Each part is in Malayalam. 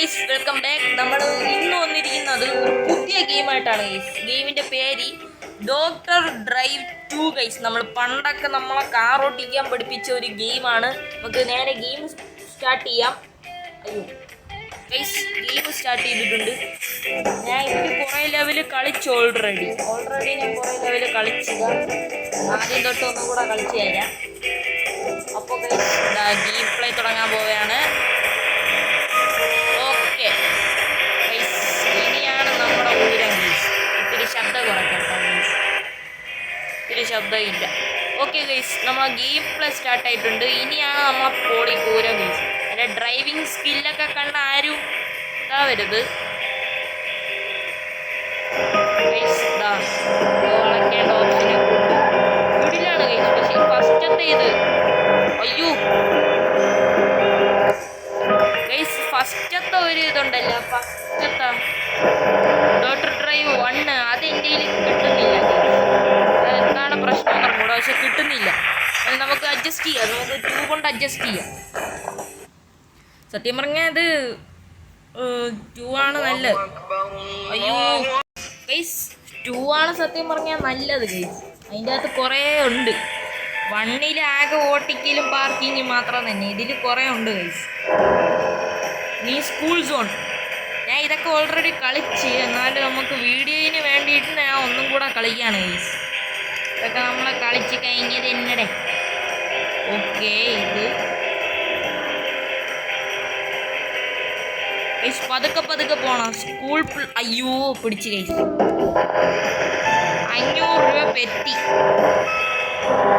Guys, welcome back. നമ്മൾ ഇന്ന് വന്നിരിക്കുന്നത് ഒരു പുതിയ ഗെയിമായിട്ടാണ് ഗൈസ്. ഗെയിമിൻ്റെ പേര് ഡോക്ടർ ഡ്രൈവ് 2 ഗൈസ്. നമ്മൾ പണ്ടൊക്കെ നമ്മളെ കാർ ഓട്ടിക്കാൻ പഠിപ്പിച്ച ഒരു ഗെയിമാണ്. നമുക്ക് നേരെ ഗെയിം സ്റ്റാർട്ട് ചെയ്യാം. അയ്യോ ഗൈസ്, ഗെയിം സ്റ്റാർട്ട് ചെയ്തിട്ടുണ്ട്. ഞാൻ ഇതിൽ കുറേ ലെവല് കളിച്ചു ഓൾറെഡി ഞാൻ കുറേ ലെവല് കളിച്ചത്. ആദ്യം തൊട്ട് ഒന്നും കൂടെ കളിച്ചു തരാം. അപ്പോൾ ഗൈസ് ഗെയിം പ്ലേ തുടങ്ങാൻ പോവുകയാണ്. ഇനിയാണ് നമ്മുടെ ഉയരം ഗൈസ്. ഇത്തിരി ശബ്ദം കുറയ്ക്കട്ടോ ഗൈസ്, ഇത്തിരി ശബ്ദമില്ല. ഓക്കെ ഗൈസ്, നമ്മളെ ഗെയിം പ്ലേ സ്റ്റാർട്ട് ആയിട്ടുണ്ട്. ഇനിയാണ് നമ്മളെ പോളി പൂരം ഗൈസ്. എൻ്റെ ഡ്രൈവിംഗ് സ്കില്ലൊക്കെ കണ്ട ആരും ഇതാവരുത് ഗൈസ്. വളയ്ക്കേണ്ട ഓപ്ഷനെ വീട്ടിലാണ് ഗൈസ്. പക്ഷേ ഫസ്റ്റത്തെ ഇത് അയ്യോ ഗൈസ്, ഫസ്റ്റത്തെ ഒരു ഇതുണ്ടല്ലോ, ഫസ്റ്റത്തെ ഡോക്ടർ ഡ്രൈവ് 1 അത് എൻ്റെ കിട്ടുന്നില്ല. എന്താണ് പ്രശ്നം കൂടെ, പക്ഷെ കിട്ടുന്നില്ല. അത് നമുക്ക് അഡ്ജസ്റ്റ് ചെയ്യാം, നമുക്ക് 2 കൊണ്ട് അഡ്ജസ്റ്റ് ചെയ്യാം. സത്യം പറഞ്ഞാൽ ഇത് 2 ആണ് നല്ലത്. അയ്യോ ഗൈസ്, 2 ആണ് സത്യം പറഞ്ഞാൽ നല്ലത് ഗൈസ്. അതിൻ്റെ അകത്ത് കുറേ ഉണ്ട്. 1 ആകെ ഓട്ടിക്കലും പാർക്കിങ്ങും മാത്രം തന്നെ, ഇതിൽ കുറേ ഉണ്ട് ഗൈസ്. നീ സ്കൂൾ സോൺ ഞാൻ ഇതൊക്കെ ഓൾറെഡി കളിച്ച്, എന്നാലും നമുക്ക് വീഡിയോയിന് വേണ്ടിയിട്ട് ഞാൻ ഒന്നും കൂടെ കളിക്കുകയാണ് ഗൈസ്. ഇതൊക്കെ നമ്മൾ കളിച്ച് കഴിഞ്ഞത് എന്നടെ. ഓക്കെ, ഇത് ഗൈസ് പതുക്കെ പതുക്കെ പോണം. സ്കൂൾ അയ്യോ പിടിച്ച് ഗൈസ്. 500 രൂപ പെറ്റി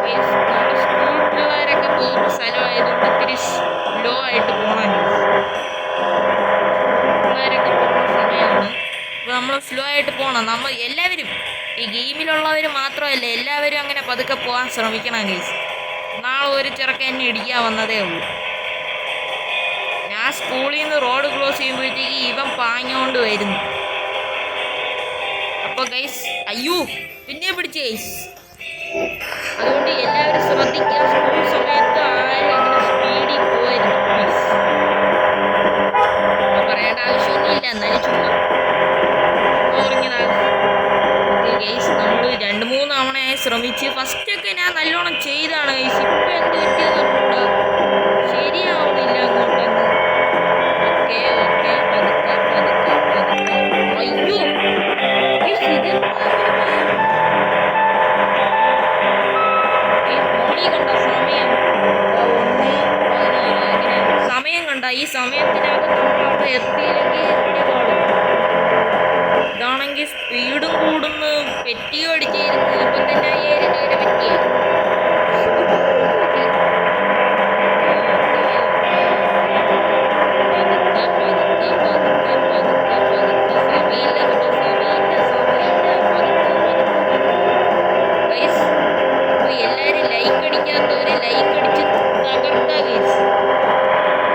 ഗൈസ്. നമ്മൾ സ്കൂൾ പിള്ളേരൊക്കെ പോകുന്ന സ്ഥലമായതുകൊണ്ട് ഇത്തിരി സ്ലോ ആയിട്ട് പോകണം ഗൈസ്. പിള്ളേരൊക്കെ പോകുന്ന സമയമാണ്, അപ്പോൾ നമ്മൾ സ്ലോ ആയിട്ട് പോകണം. നമ്മൾ എല്ലാവരും, ഈ ഗെയിമിലുള്ളവർ മാത്രമല്ല, എല്ലാവരും അങ്ങനെ പതുക്കെ പോകാൻ ശ്രമിക്കണം ഗൈസ്. നാളെ ഒരു ചെറുക്കൻ എന്നെ ഇടിക്കാൻ വന്നതേ ഉള്ളൂ. ഞാൻ സ്കൂളിൽ നിന്ന് റോഡ് ക്രോസ് ചെയ്യുമ്പോഴത്തേക്ക് ഇവൻ പാഞ്ഞോണ്ട് വരുന്നു. അപ്പോൾ ഗൈസ് അയ്യോ പിന്നെ പിടിച്ച് ഗൈസ്. അതുകൊണ്ട് എല്ലാവരും ശ്രദ്ധിക്കുക, സ്കൂൾ സമയത്ത് ആരും അങ്ങനെ സ്പീഡിൽ പോയിരുന്നു പ്ലീസ്. പറയേണ്ട ആവശ്യമൊന്നുമില്ല, എന്നാലും ചുമ്മാ ഉറങ്ങിയതാണ് ഗൈസ്. നമ്മൾ 2-3 തവണയായി ശ്രമിച്ച്. ഫസ്റ്റൊക്കെ ഞാൻ നല്ലോണം ചെയ്താണ് ഗൈസ്. ഇപ്പം എന്ത് പറ്റിയതുണ്ടോ, ശരിയാവുന്നില്ല അങ്ങോട്ടൊന്നും. ഓക്കെ ഓക്കെ, പതുക്കെ പതുക്കെ പതുക്കെ. അയ്യോ ഗൈസ്, ഇതെന്താ മോളി കണ്ട സമയം 1:14 സമയം കണ്ട. ഈ സമയത്തിനകത്ത് നമ്മളവിടെ എത്തിയില്ലെങ്കിൽ എത്തിയ പാടും. ഇതാണെങ്കിൽ സ്പീഡും കൂടുന്നു, പെറ്റിയും അടിച്ചിരുന്നു. ഇപ്പം തന്നെ 7 രൂപ പെറ്റിയ. എല്ലാവരും ലൈക്ക് അടിക്കാത്തവര് ലൈക്ക് അടിച്ച് തകർക്കുക ഗൈസ്.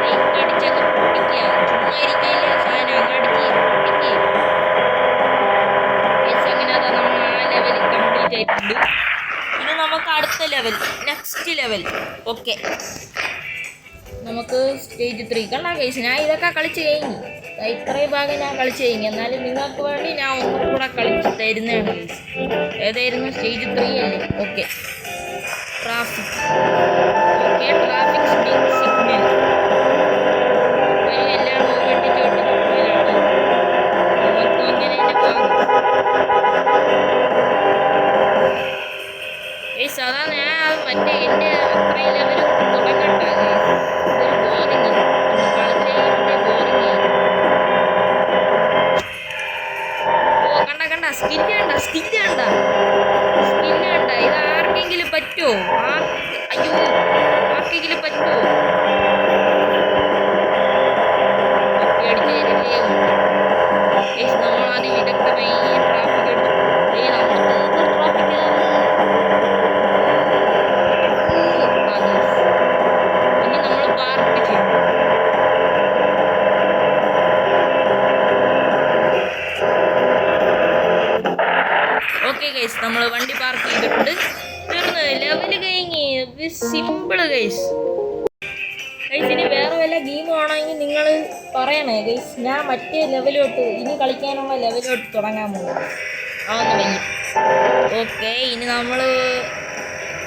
ലൈക്ക് അടിച്ചൊക്കെ പൊട്ടിക്കുക, ചുമ്മാ ഇരിക്കയില്ല സാധനം അങ്ങടിച്ച് പൊട്ടിക്കുക ഗൈസ്. അങ്ങനെ അതാ നമ്മൾ ആ ലെവൽ കംപ്ലീറ്റ് ആയിട്ടുണ്ട്. ഇനി നമുക്ക് അടുത്ത ലെവൽ, നെക്സ്റ്റ് ലെവൽ. ഓക്കെ, നമുക്ക് സ്റ്റേജ് 3 കണ്ടാ ഗൈസ്. ഞാൻ ഇതൊക്കെ കളിച്ച് കഴിഞ്ഞു, ഇത്രയും ഭാഗം ഞാൻ കളിച്ച് കഴിഞ്ഞു. എന്നാലും നിങ്ങൾക്ക് വേണ്ടി ഞാൻ ഒന്നും കൂടെ കളിച്ച് തരുന്നതാണ് ഗൈസ്. ഏതായിരുന്നു സ്റ്റേജ് 3 അല്ലേ? Okay, traffic. Okay, traffic signal. എല്ലാം വെട്ടിച്ചോട്ടി പോലാണ്. നമുക്ക് അങ്ങനെ തന്നെ പോകാം ഗൈസ്. അതാ ഞാൻ അത് മറ്റേ എൻ്റെ അത്രയും ലെവൽ തുടങ്ങണ്ട ഗൈസ്. ഇതൊരു ബോറിങ്, ഒന്ന് കളിച്ച് കഴിയുമ്പോഴേ ബോറിങ് ചെയ്യും. ഓ കണ്ട കണ്ട, സ്കില്ല് കണ്ട, സ്കില്ല് കണ്ട, സ്കില്ല് കണ്ട. ഇത് ആർക്കെങ്കിലും പറ്റുമോ? അയ്യോ ആർക്കെങ്കിലും പറ്റുമോ? അടിച്ചു തരില്ലേ ഗൈസ്. നമ്മളാദ്യം വിദഗ്ധമായി ട്രാഫിക് അടിച്ചു. നമ്മൾ ട്രാഫിക് ഇനി നമ്മൾ പാർക്ക് ചെയ്യും. ഓക്കെ ഗൈസ്, നമ്മൾ വണ്ടി പാർക്ക് ചെയ്തിട്ടുണ്ട്. തീർന്ന് ലെവല് കഴിഞ്ഞ്. Simple guys. ഇനി വേറെ വല്ല ഗെയിം ഇഷ്ടമാണെങ്കിൽ നിങ്ങൾ പറയണേ ഗൈസ്. ഞാൻ മറ്റേ ലെവലോട്ട് ഇനി കളിക്കാനുള്ള ലെവലോട്ട് തുടങ്ങാൻ പോകും. തുടങ്ങി. ഓക്കെ, ഇനി നമ്മൾ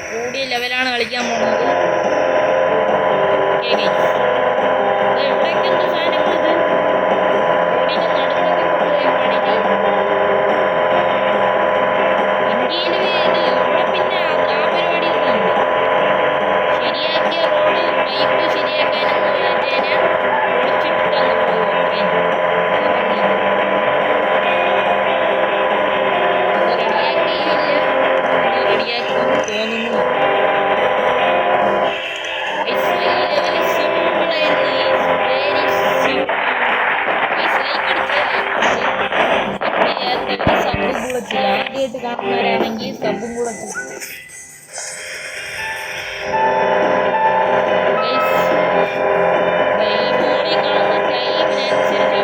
കൂടിയ ലെവലാണ് കളിക്കാൻ പോകുന്നത്. ഓക്കെ ഗൈസ്, എവിടേക്ക് എന്ത് സാധനങ്ങൾ ഇത് ഓടിന് നടുക്കൊക്കെ കൊണ്ടുപോയി പണിക്ക് ഇന്ത്യയിൽ ഇത് ഇവിടെ പിന്നെ ആ പരിപാടി ഒന്നുമില്ല. ശരിയാക്കിയ റോഡ് പൈപ്പ് ശരിയാക്കാനെന്ന് പറഞ്ഞാൽ ഒളിച്ചിട്ടങ്ങ് പോകും. അത്രയും റെഡിയാക്കിയില്ല, റെഡിയാക്കുമെന്ന് തോന്നുന്നു. ആദ്യമായിട്ട് കാണുന്നവരാണെങ്കിൽ സബും കൂടെ മോണിൽ കാണുന്ന ടൈമിനനുസരിച്ച്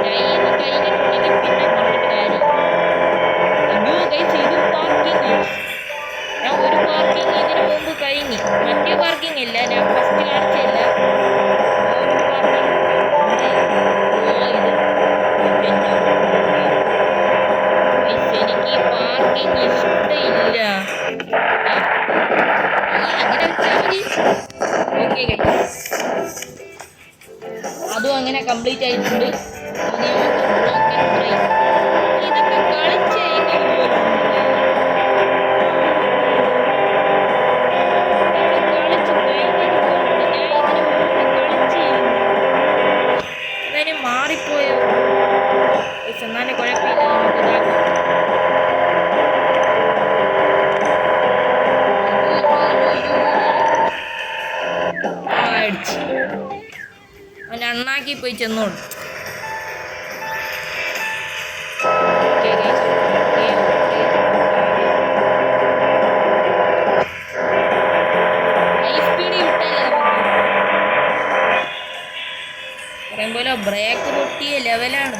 ടൈം കഴിഞ്ഞിട്ടുണ്ടെങ്കിൽ പിന്നെ പറഞ്ഞിട്ട് കാര്യം. അയ്യോ ഗൈസ്, ഇത് പാർക്കിംഗ്. ഞാൻ ഒരു പാർക്കിംഗ് ഇതിന് മുമ്പ് കഴിഞ്ഞ്, മറ്റേ പാർക്കിംഗ് ഇല്ല, ഞാൻ ഫസ്റ്റ് കാണിച്ചില്ല. എനിക്ക് പാർക്കിംഗ് ഇഷ്ടമില്ല. അങ്ങനെ വെച്ചാൽ മതി. ഓക്കെ ഗൈസ്, അതും അങ്ങനെ കംപ്ലീറ്റ് ആയിട്ടുണ്ട്. ഇതൊക്കെ കളിച്ച് മാറിപ്പോയോ? എന്നാലും കുഴപ്പമില്ല, നമുക്ക് ഇതാക്കാം. അവൻ അണ്ണാക്കി പോയി ചെന്നോളൂ. ഹൈ സ്പീഡിൽ വിട്ടല്ലേ പറയും പോലെ ബ്രേക്ക് പൊട്ടിയ ലെവലാണ്.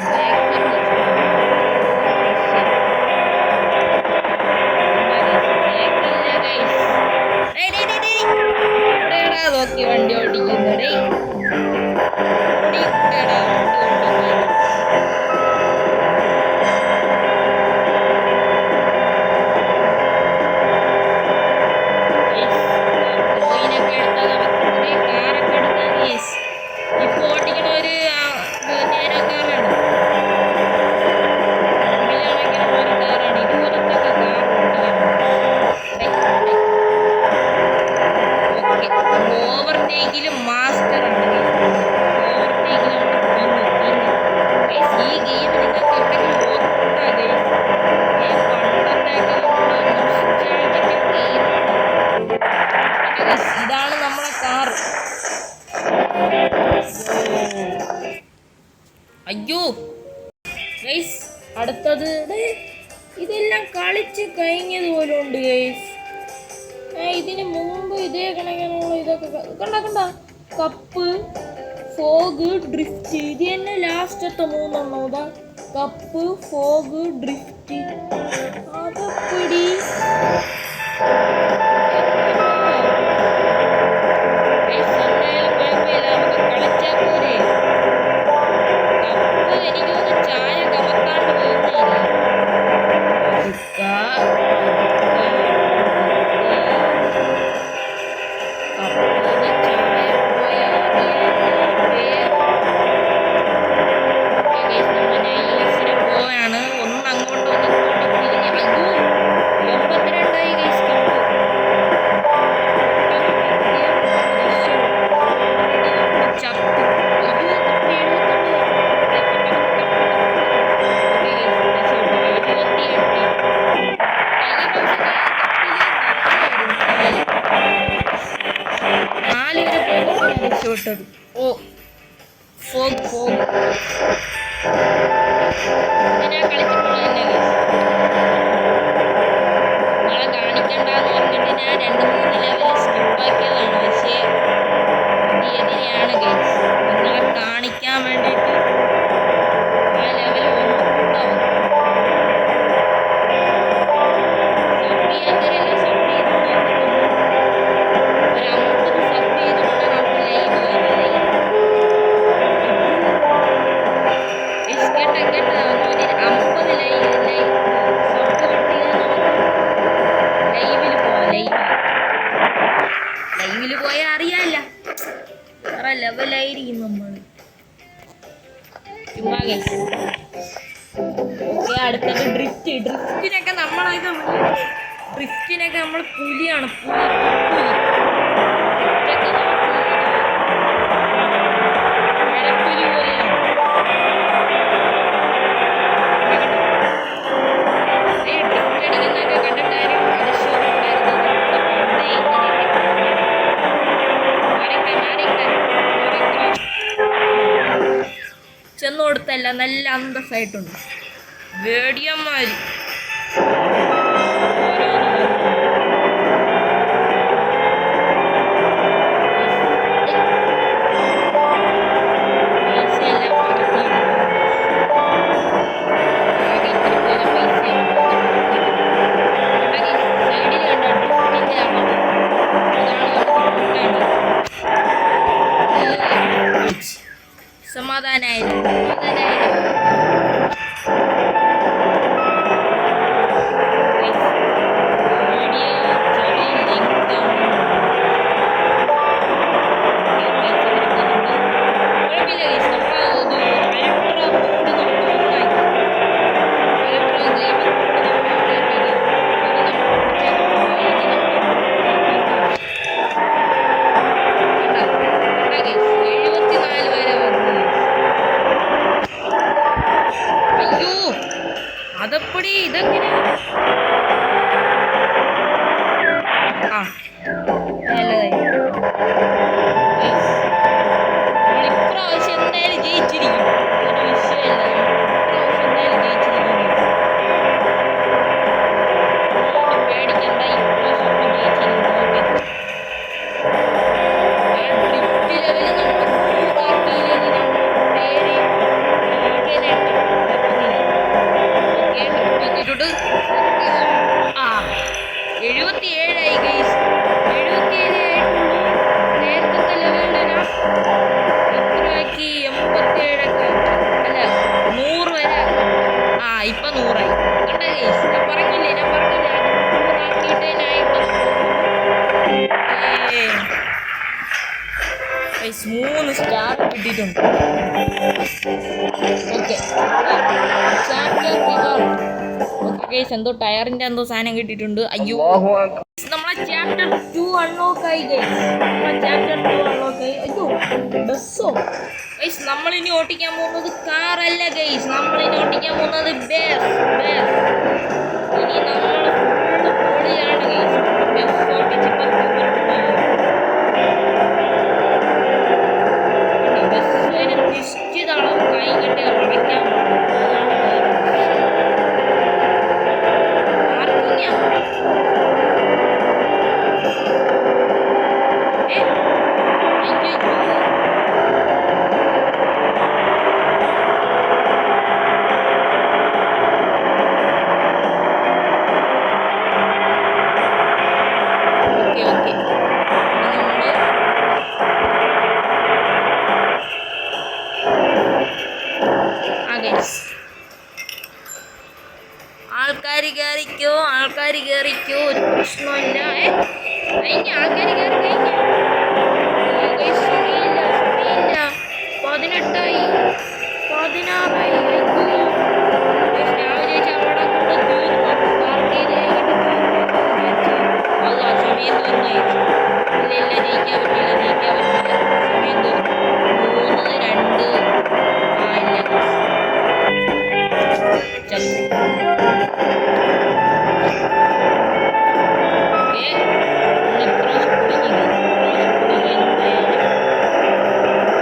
നോക്കി വണ്ടി ഓടിക്കുന്നടേ കോയിനൊക്കെ എടുത്താൽ നമുക്ക് കാറൊക്കെ എടുത്താൽ ഇപ്പൊ ഓടിക്കണ ഒരു നേരോ കാറാണ്. ഒരു കാറാണ്. ഇതുപോലത്തെ കാർ ഓടിക്കാൻ ഓവർടേക്കിലും മാസ്റ്ററാണ്. ഓവർടേക്കിൽ ഈ ഗെയിം നിങ്ങൾക്ക് എവിടെയെങ്കിലും ഓർത്താ ഗെയിം പണ്ടത്തേക്ക് ഗെയിമാണ്. ഇതാണ് നമ്മളെ കാർ. അയ്യോ ഗൈസ്, അടുത്തത് ഇതെല്ലാം കളിച്ച് കഴിഞ്ഞതുപോലെ ഉണ്ട് ഗൈസ്. ഇതിന് മുമ്പ് ഇതേ കണക്കിനുള്ള ഇതൊക്കെ കണ്ട കപ്പ്, ഫോഗ്, ഡ്രിഫ്റ്റ്. ഇത് തന്നെ ലാസ്റ്റത്തെ 3 എണ്ണം. ഇതാ കപ്പ്, ഫോഗ്, ഡ്രിഫ്റ്റ്. അതപ്പടി എന്തായാലും കുഴപ്പമില്ല, നമുക്ക് കളിച്ചാൽ പോരെ. കപ്പ് എനിക്കൊന്ന് ചായ കമത്താണ്ട് പോകുന്നില്ല. വിട്ടത്. ഓ ഫോഗ് ഫോഗ് ഞാൻ കളിച്ചിട്ടുള്ളതല്ലേ നിങ്ങളെ കാണിക്കണ്ടെന്ന് പറഞ്ഞിട്ട് ഞാൻ 2-3 ലെവൽ സ്കിപ്പാക്കിയതാണ്. പക്ഷേ എതിരെയാണ് ഗെയിംസ് നിങ്ങളെ കാണിക്കാൻ വേണ്ടിയിട്ട് ആ ലെവൽ ഒന്നുണ്ടാവും. സബ് ചെയ്യാത്തവരല്ലേ സബ് ചെയ്തിട്ടുണ്ടായിരുന്നു. ഒരു 50 സബ് ചെയ്തിട്ടുണ്ട് നമുക്ക് ലൈവ് വരുന്നത്. ലെവലായിരിക്കും നമ്മൾ. ചുമ്മാ ഗൈസ്. ഓക്കെ, അടുത്തത് ഡ്രിഫ്റ്റ്. ഡ്രിഫ്റ്റിനൊക്കെ നമ്മൾ പുലിയാണ്. പുലി മരപ്പുലി പോലെയാണ്. ഡ്രിഫ്റ്റ് അടിക്കുന്നതൊക്കെ കണ്ടിട്ടായിരിക്കും ചെന്നു കൊടുത്തല്ല, നല്ല അന്തസ്സായിട്ടുണ്ട്. വേടിയന്മാര് സമാധാനായിരുന്നു. അതപ്പടി ഇതെങ്ങനെ നല്ലതായി. ഇപ്രാവശ്യം എന്തായാലും ജയിച്ചിരിക്കും. ഒരു വിഷയമല്ല, ഇപ്രാവശ്യം എന്തായാലും ജയിച്ചിരിക്കും. പേടിക്കണ്ട, ഇപ്രാവശ്യം ജയിച്ചിരിക്കും. ഡ്രിഫ്റ്റ് ലെവല് നമ്മൾ കൂടാക്കിയില്ലെങ്കിൽ നമ്മൾ പേര് ആ 77 ഗൈസ്. 77 ആയിട്ടുള്ളൂ. നേരത്തെ ലെവലിൽ എത്രയാക്കി? 87 ഒക്കെ അല്ല 100 വരെ. ഇപ്പൊ 100ആയി. കണ്ട ഗൈസ്, ഞാൻ പറഞ്ഞില്ലേ 100ആക്കിയിട്ടേ ഞാൻ ഇപ്പൊ 3 സ്റ്റാർ കിട്ടിയിട്ടുണ്ട്. ഓക്കെ, എന്തോ ടയറിന്റെ എന്തോ സാധനം കിട്ടിയിട്ടുണ്ട്. അയ്യോ, നമ്മളെ ചാപ്റ്റർ 2 അൺലോക്ക് ആയി ഗൈസ്. അയ്യോ, ബസ്സോ ഗൈസ്. നമ്മളിനി ഓട്ടിക്കാൻ പോകുന്നത് കാറല്ല ഗൈസ്, നമ്മളിനി ഓട്ടിക്കാൻ പോകുന്നത് ബസ്. ഇനി നമ്മൾ ഫുള്ള് പൊളിയാണ് ഗൈസ്. ബസ് ഓട്ടിച്ച് ബസ്സിന് നിശ്ചിത അളവ് കൈകണ്ടി അടയ്ക്കാൻ ആൾക്കാർ കയറിക്കോ, ഒരു പ്രശ്നമില്ല. ആൾക്കാർ കയറി കഴിഞ്ഞ സമയമില്ല. 18ആയി, 16ആയി. ഞാൻ വിചാരിച്ചു അവിടെ കൂടെ തീർന്നു, പാർക്ക് ചെയ്ത് കഴിഞ്ഞിട്ട് അത് ആ സമയം തീർന്നു. ഇല്ല, ജയിക്കാൻ പറ്റില്ല. സമയം തീർന്നു. 3, 2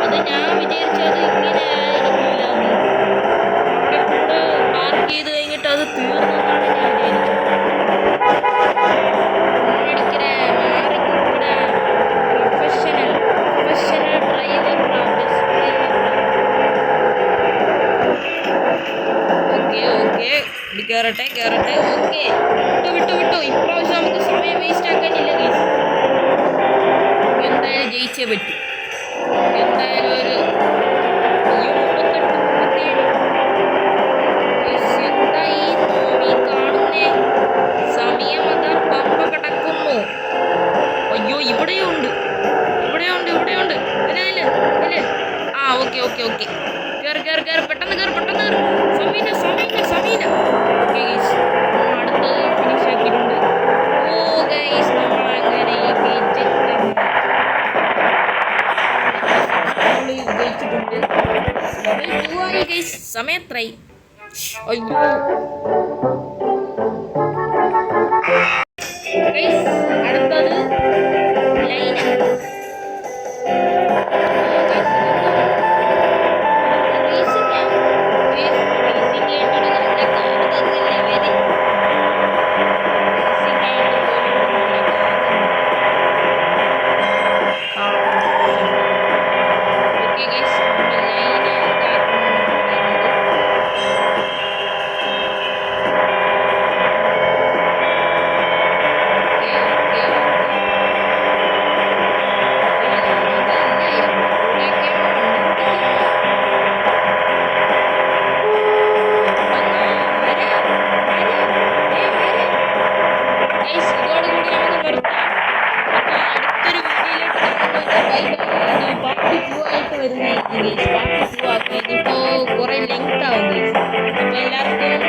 അത് ഞാൻ വിചാരിച്ചത് ഇങ്ങനെ ആയിരിക്കില്ല. അവിടെ കൂടെ പാർക്ക് ചെയ്ത് കഴിഞ്ഞിട്ട് അത് തീർന്നതാണ് ഞാൻ വിചാരിച്ചത്. Professional driver. ഓക്കെ, കയറട്ടെ. ഓക്കെ, വിട്ടു. ഇപ്രാവശ്യം നമുക്ക് സമയം വേസ്റ്റ് ആക്കാനില്ല ഗൈസ്. എന്തായാലും ജയിച്ചേ പറ്റൂ. എന്തായാലും ഒരു 38, 37 എന്താ ഈ നോമി കാണുന്നേ? സമയം അതാ പമ്പ കിടക്കുന്നു. അയ്യോ, ഇവിടെയുണ്ട്. ഇല്ല. ഓക്കെ ഓക്കെ ഓക്കെ കേറ് കേറ് കേറ് പെട്ടെന്ന് കേറ് പെട്ടെന്ന് കേറ് സമീന സമീന സമീന ഓക്കെ ഗൈസ് അടുത്തത് ഫിനിഷ് ആക്കിയിട്ടുണ്ട് ഓ ഗൈസ് നമ്മൾ അങ്ങനെ ഈ വിജയിച്ചിട്ടുണ്ട് ലെവൽ 2 ആയി ഗൈസ് സമയത്രയായി അയ്യോ ഗൈസ് അടുത്തത് ലൈന ഇനിയിപ്പോ കുറെ ലെങ്ത് ആവും അപ്പൊ എല്ലാവർക്കും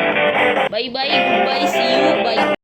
bye bye good bye see you by